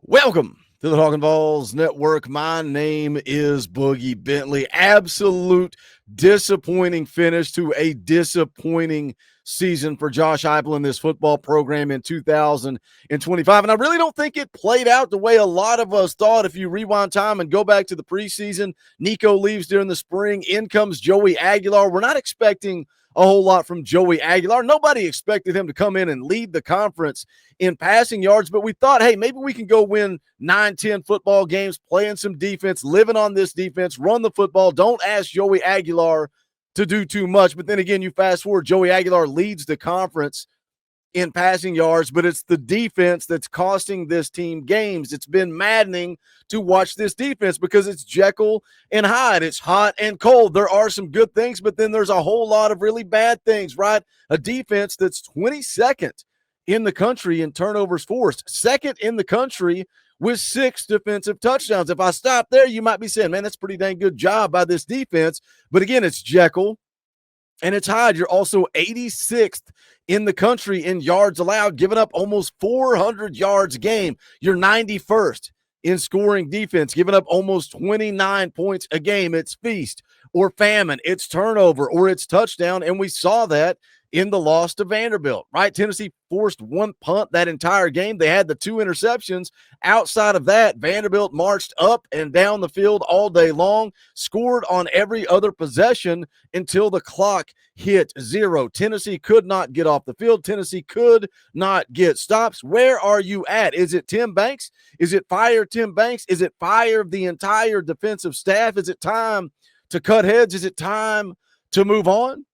Welcome to the Talkin VAWLS Network. My name is Boogie Bentley. Absolute disappointing finish to a disappointing season for Josh Heupel and this football program in 2025. And I really don't think it played out the way a lot of us thought. If you rewind time and go back to the preseason, Nico leaves during the spring. In comes Joey Aguilar. We're not expecting a whole lot from Joey Aguilar. Nobody expected him to come in and lead the conference in passing yards, but we thought, hey, maybe we can go win 9-10 football games, playing some defense, living on this defense, run the football. Don't ask Joey Aguilar to do too much. But then again, you fast forward, Joey Aguilar leads the conference in passing yards, but it's the defense that's costing this team games. It's been maddening to watch this defense because it's Jekyll and Hyde. It's hot and cold. There are some good things, but then there's a whole lot of really bad things, right? A defense that's 22nd in the country in turnovers forced, second in the country with 6 defensive touchdowns. If I stop there, you might be saying, man, that's a pretty dang good job by this defense. But again, it's Jekyll and it's Hyde. You're also 86th in the country in yards allowed, giving up almost 400 yards a game. You're 91st in scoring defense, giving up almost 29 points a game. It's feast or famine. It's turnover or it's touchdown. And we saw that in the loss to Vanderbilt, right? Tennessee forced 1 punt that entire game. They had the 2 interceptions. Outside of that, Vanderbilt marched up and down the field all day long, scored on every other possession until the clock hit 0. Tennessee could not get off the field. Tennessee could not get stops. Where are you at? Is it Tim Banks? Is it fire Tim Banks? Is it fire the entire defensive staff? Is it time to cut heads? Is it time to move on?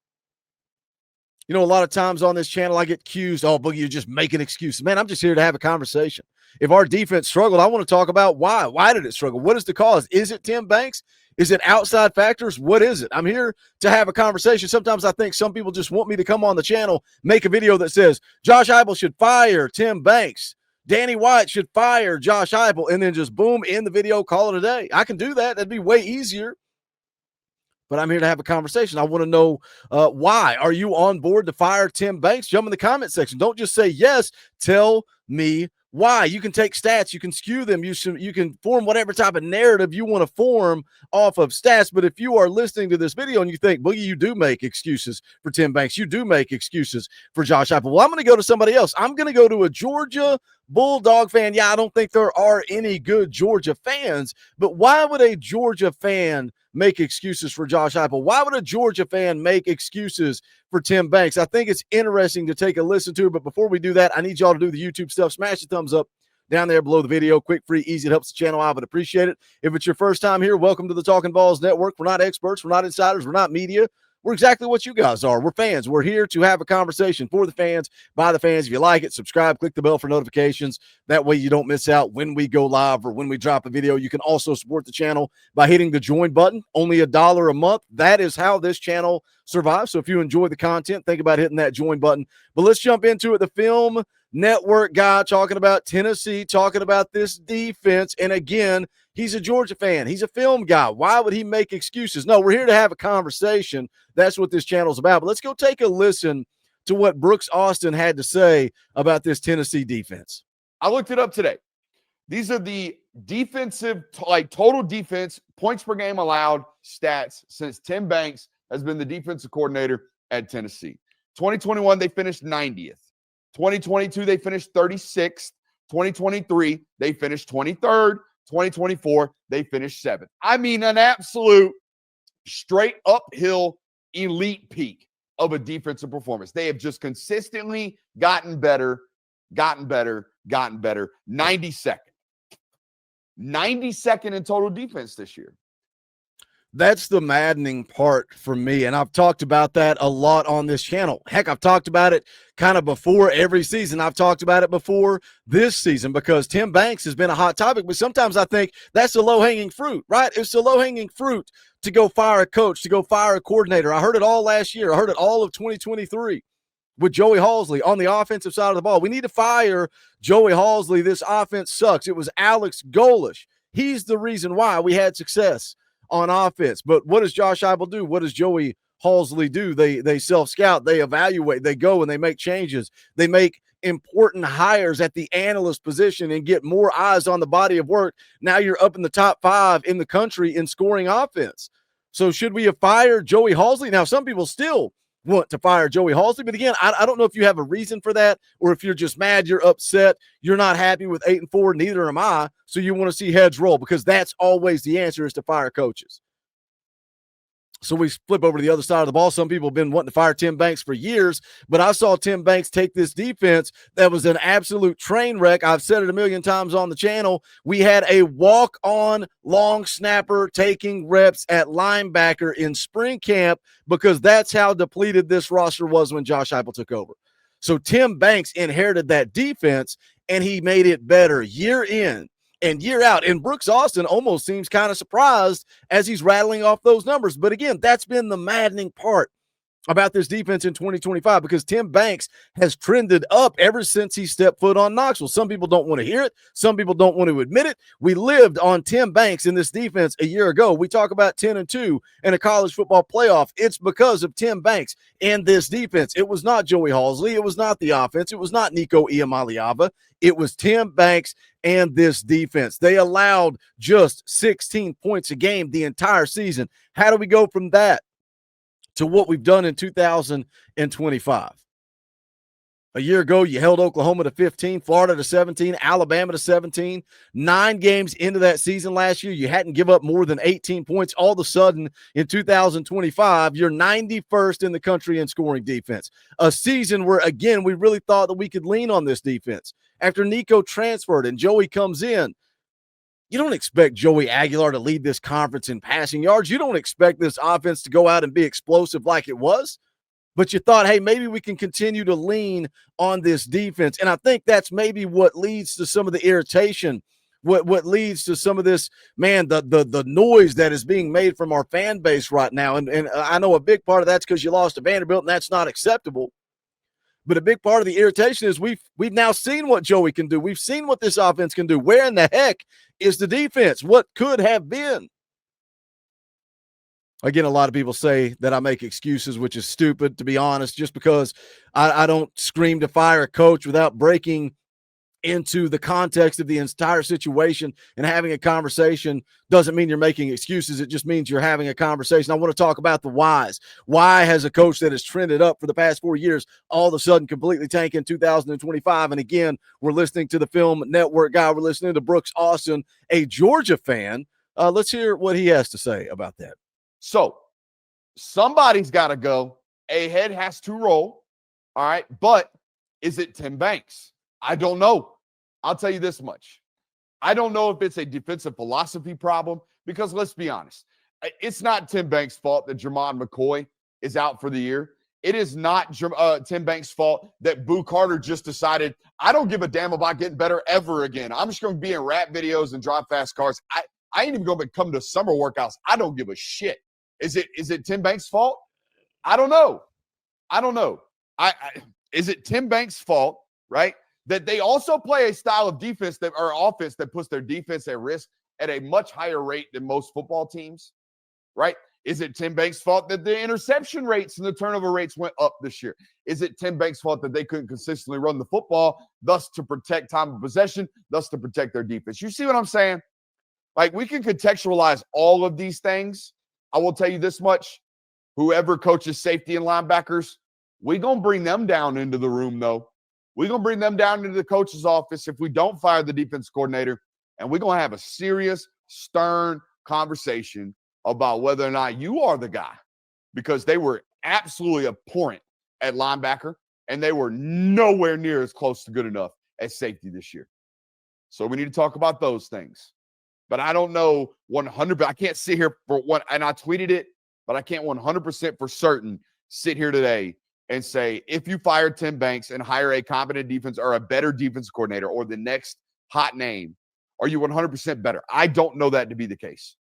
You know, a lot of times on this channel, I get accused, oh, Boogie, you're just making excuses. Man, I'm just here to have a conversation. If our defense struggled, I want to talk about why. Why did it struggle? What is the cause? Is it Tim Banks? Is it outside factors? What is it? I'm here to have a conversation. Sometimes I think some people just want me to come on the channel, make a video that says, Josh Heupel should fire Tim Banks. Danny White should fire Josh Heupel, and then just boom, end the video, call it a day. I can do that. That'd be way easier. But I'm here to have a conversation. I want to know why. Are you on board to fire Tim Banks? Jump in the comment section. Don't just say yes. Tell me why. You can take stats. You can skew them. You can form whatever type of narrative you want to form off of stats. But if you are listening to this video and you think, Boogie, you do make excuses for Tim Banks. You do make excuses for Josh Heupel. Well, I'm going to go to somebody else. I'm going to go to a Georgia Bulldog fan. Yeah, I don't think there are any good Georgia fans. But why would a Georgia fan make excuses for Josh Heupel? Why would a Georgia fan make excuses for Tim Banks? I think it's interesting to take a listen to, but before we do that, I need y'all to do the YouTube stuff. Smash the thumbs up down there below the video. Quick, free, easy. It helps the channel. I would appreciate it. If it's your first time here, welcome to the Talkin VAWLS Network. We're not experts. We're not insiders. We're not media. We're exactly what you guys are. We're fans. We're here to have a conversation for the fans, by the fans. If you like it, subscribe, click the bell for notifications. That way you don't miss out when we go live or when we drop a video. You can also support the channel by hitting the join button, only $1 a month. That is how this channel survives. So if you enjoy the content, think about hitting that join button. But let's jump into it. The Film Network guy talking about Tennessee, talking about this defense. And again, he's a Georgia fan. He's a film guy. Why would he make excuses? No, we're here to have a conversation. That's what this channel is about. But let's go take a listen to what Brooks Austin had to say about this Tennessee defense. I looked it up today. These are the defensive, total defense, points per game allowed stats since Tim Banks has been the defensive coordinator at Tennessee. 2021, they finished 90th. 2022, they finished 36th. 2023, they finished 23rd. 2024, they finished 7th. I mean, an absolute straight uphill elite peak of a defensive performance. They have just consistently gotten better. 92nd. 92nd in total defense this year. That's the maddening part for me, and I've talked about that a lot on this channel. Heck, I've talked about it kind of before every season. I've talked about it before this season because Tim Banks has been a hot topic, but sometimes I think that's the low-hanging fruit, right? It's the low-hanging fruit to go fire a coach, to go fire a coordinator. I heard it all last year. I heard it all of 2023 with Joey Halzle on the offensive side of the ball. We need to fire Joey Halzle. This offense sucks. It was Alex Golish. He's the reason why we had success on offense. But what does Josh Heupel do? What does Joey Halzle do? They self-scout, they evaluate, they go and they make changes. They make important hires at the analyst position and get more eyes on the body of work. Now you're up in the top 5 in the country in scoring offense. So should we have fired Joey Halzle? Now, some people still want to fire Joey Halzle, but again, I don't know if you have a reason for that, or if you're just mad, you're upset, you're not happy with 8-4, neither am I, so you want to see heads roll, because that's always the answer, is to fire coaches. So we flip over to the other side of the ball. Some people have been wanting to fire Tim Banks for years, but I saw Tim Banks take this defense that was an absolute train wreck. I've said it a million times on the channel. We had a walk-on long snapper taking reps at linebacker in spring camp, because that's how depleted this roster was when Josh Heupel took over. So Tim Banks inherited that defense, and he made it better year in and year out. And Brooks Austin almost seems kind of surprised as he's rattling off those numbers. But again, that's been the maddening part about this defense in 2025, because Tim Banks has trended up ever since he stepped foot on Knoxville. Some people don't want to hear it. Some people don't want to admit it. We lived on Tim Banks in this defense a year ago. We talk about 10-2 in a college football playoff. It's because of Tim Banks and this defense. It was not Joey Halzle. It was not the offense. It was not Nico Iamaleava. It was Tim Banks and this defense. They allowed just 16 points a game the entire season. How do we go from that to what we've done in 2025? A year ago, you held Oklahoma to 15, Florida to 17, Alabama to 17. 9 games into that season last year, you hadn't give up more than 18 points. All of a sudden, in 2025, you're 91st in the country in scoring defense. A season where, again, we really thought that we could lean on this defense. After Nico transferred and Joey comes in, you don't expect Joey Aguilar to lead this conference in passing yards. You don't expect this offense to go out and be explosive like it was. But you thought, hey, maybe we can continue to lean on this defense. And I think that's maybe what leads to some of the irritation, what leads to some of this, man, the noise that is being made from our fan base right now. And I know a big part of that's because you lost to Vanderbilt, and that's not acceptable. But a big part of the irritation is we've now seen what Joey can do. We've seen what this offense can do. Where in the heck is the defense? What could have been? Again, a lot of people say that I make excuses, which is stupid, to be honest, just because I don't scream to fire a coach without breaking into the context of the entire situation and having a conversation. Doesn't mean you're making excuses. It just means you're having a conversation. I want to talk about the whys. Why has a coach that has trended up for the past 4 years all of a sudden completely tank in 2025? And again, we're listening to the Film Network guy. We're listening to Brooks Austin, a Georgia fan. Let's hear what he has to say about that. So somebody's got to go. A head has to roll. All right. But is it Tim Banks? I don't know. I'll tell you this much. I don't know if it's a defensive philosophy problem, because let's be honest. It's not Tim Banks' fault that Jermon McCoy is out for the year. It is not Tim Banks' fault that Boo Carter just decided, I don't give a damn about getting better ever again. I'm just going to be in rap videos and drive fast cars. I ain't even going to come to summer workouts. I don't give a shit. Is it Tim Banks' fault? I don't know. Is it Tim Banks' fault, right, that they also play a style of defense or offense that puts their defense at risk at a much higher rate than most football teams, right? Is it Tim Banks' fault that the interception rates and the turnover rates went up this year? Is it Tim Banks' fault that they couldn't consistently run the football, thus to protect time of possession, thus to protect their defense? You see what I'm saying? Like, we can contextualize all of these things. I will tell you this much. Whoever coaches safety and linebackers, we're going to bring them down into the room, though. We're going to bring them down into the coach's office if we don't fire the defense coordinator, and we're going to have a serious, stern conversation about whether or not you are the guy, because they were absolutely abhorrent at linebacker, and they were nowhere near as close to good enough at safety this year. So we need to talk about those things. But I don't know 100%. I can't sit here for one, and I tweeted it, but I can't 100% for certain sit here today and say, if you fire Tim Banks and hire a competent defense or a better defense coordinator or the next hot name, are you 100% better? I don't know that to be the case.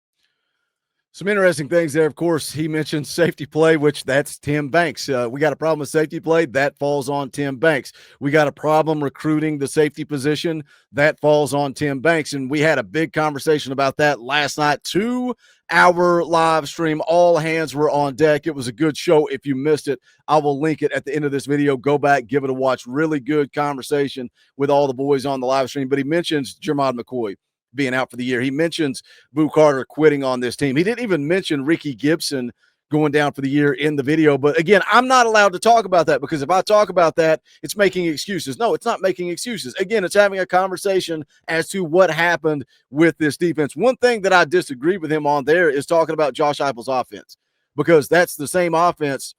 Some interesting things there. Of course, he mentioned safety play, which that's Tim Banks. We got a problem with safety play. That falls on Tim Banks. We got a problem recruiting the safety position. That falls on Tim Banks. And we had a big conversation about that last night. 2-hour live stream. All hands were on deck. It was a good show. If you missed it, I will link it at the end of this video. Go back, give it a watch. Really good conversation with all the boys on the live stream. But he mentions Jermod McCoy being out for the year. He mentions Boo Carter quitting on this team. He didn't even mention Ricky Gibson going down for the year in the video. But again, I'm not allowed to talk about that, because if I talk about that, it's making excuses. No, it's not making excuses. Again, it's having a conversation as to what happened with this defense. One thing that I disagree with him on there is talking about Josh Heupel's offense, because that's the same offense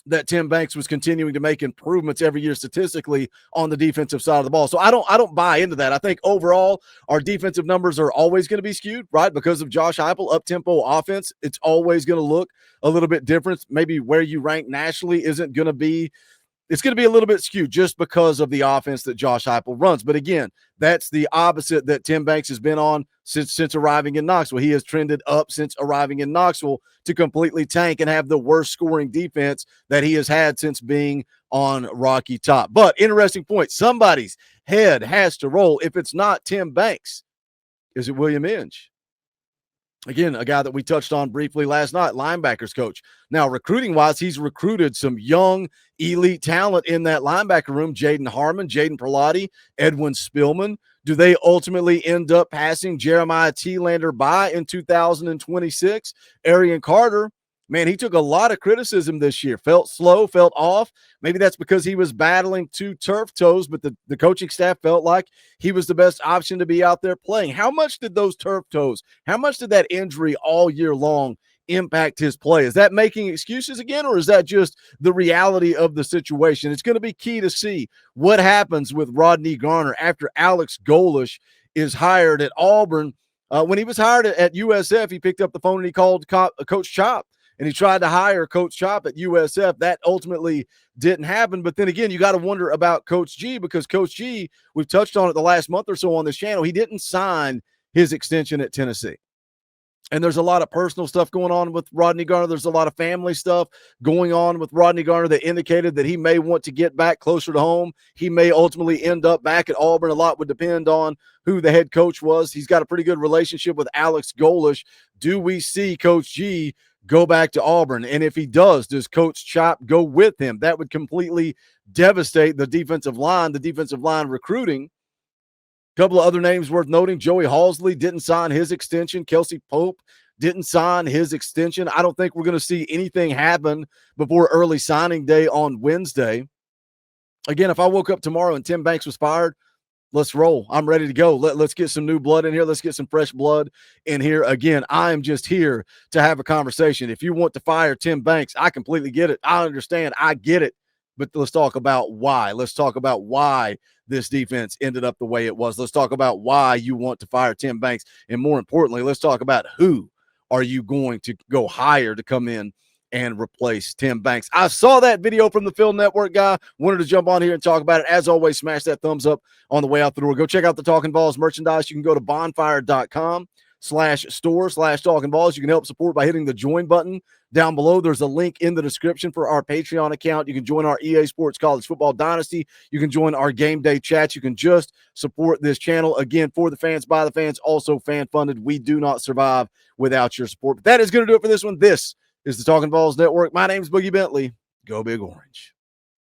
that Tim Banks was continuing to make improvements every year statistically on the defensive side of the ball. So I don't buy into that. I think overall our defensive numbers are always going to be skewed, right? Because of Josh Heupel, up-tempo offense, it's always going to look a little bit different. Maybe where you rank nationally isn't going to be, it's going to be a little bit skewed just because of the offense that Josh Heupel runs. But again, that's the opposite that Tim Banks has been on since arriving in Knoxville. He has trended up since arriving in Knoxville to completely tank and have the worst scoring defense that he has had since being on Rocky Top. But interesting point, somebody's head has to roll. If it's not Tim Banks, is it William Inge? Again, a guy that we touched on briefly last night, linebackers coach. Now, recruiting-wise, he's recruited some young, elite talent in that linebacker room. Jaden Harmon, Jaden Perlotti, Edwin Spillman. Do they ultimately end up passing Jeremiah Thielander by in 2026? Arian Carter, man, he took a lot of criticism this year. Felt slow, felt off. Maybe that's because he was battling 2 turf toes, but the coaching staff felt like he was the best option to be out there playing. How much did those turf toes, how much did that injury all year long impact his play? Is that making excuses again, or is that just the reality of the situation? It's going to be key to see what happens with Rodney Garner after Alex Golish is hired at Auburn. When he was hired at USF, he picked up the phone and he called Coach Chop, and he tried to hire Coach Chop at USF. That ultimately didn't happen. But then again, you got to wonder about Coach G, because Coach G, we've touched on it the last month or so on this channel, he didn't sign his extension at Tennessee. And there's a lot of personal stuff going on with Rodney Garner. There's a lot of family stuff going on with Rodney Garner that indicated that he may want to get back closer to home. He may ultimately end up back at Auburn. A lot would depend on who the head coach was. He's got a pretty good relationship with Alex Golish. Do we see Coach G go back to Auburn? And if he does Coach Chop go with him? That would completely devastate the defensive line recruiting. Couple of other names worth noting. Joey Halsley didn't sign his extension. Kelsey Pope didn't sign his extension. I don't think we're going to see anything happen before early signing day on Wednesday. Again, if I woke up tomorrow and Tim Banks was fired, let's roll. I'm ready to go. Let's get some new blood in here. Let's get some fresh blood in here. Again, I am just here to have a conversation. If you want to fire Tim Banks, I completely get it. I understand. I get it. But let's talk about why. Let's talk about why this defense ended up the way it was. Let's talk about why you want to fire Tim Banks. And more importantly, let's talk about who are you going to go hire to come in and replace Tim Banks. I saw that video from the Phil Network guy. Wanted to jump on here and talk about it. As always, smash that thumbs up on the way out the door. Go check out the Talkin VAWLS merchandise. You can go to bonfire.com/store/Talkin VAWLS. You can help support by hitting the join button down below. There's a link in the description for our Patreon account. You can join our EA Sports College Football Dynasty. You can join our game day chats. You can just support this channel. Again, for the fans, by the fans, also fan funded. We do not survive without your support. But that is going to do it for this one. This is the Talkin VAWLS Network. My name is Boogie Bentley. Go Big Orange.